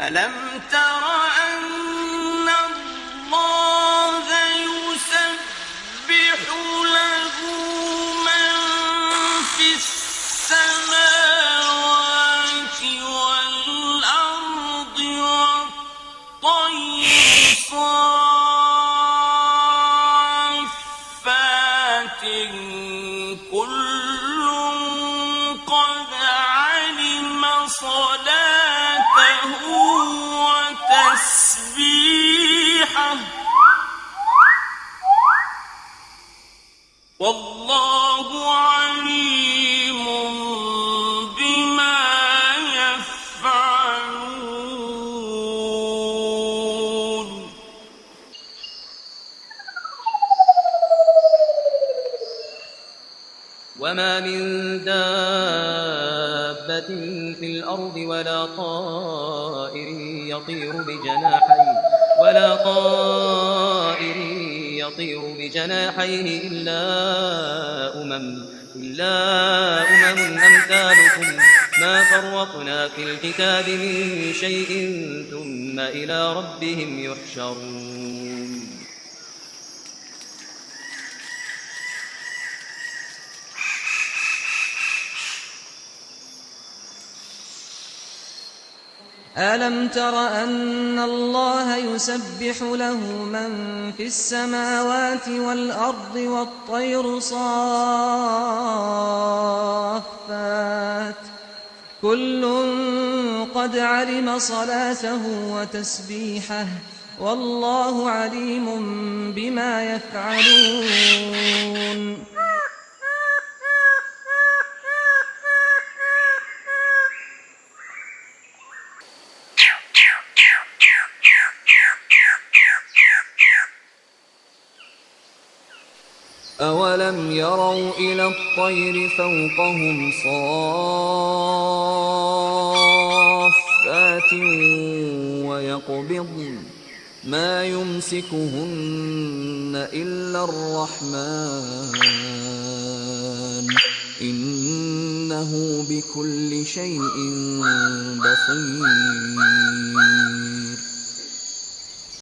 ألم تر أن الله يسبح له من في السماوات والأرض والطير صافات كل قد علم صلاته وتسبيحه والله عليم بما يفعلون. وما من دابة في الأرض ولا طائر يطير بجناحيه إلا أمم أمثالكم ما فرطنا في الكتاب من شيء ثم إلى ربهم يحشرون. ألم تر أن الله يسبح له من في السماوات والأرض والطير صافات كل قد علم صلاته وتسبيحه والله عليم بما يفعلون. أولم يروا إلى الطير فوقهم صافات ويقبضن ما يمسكهن إلا الرحمن إنه بكل شيء بصير.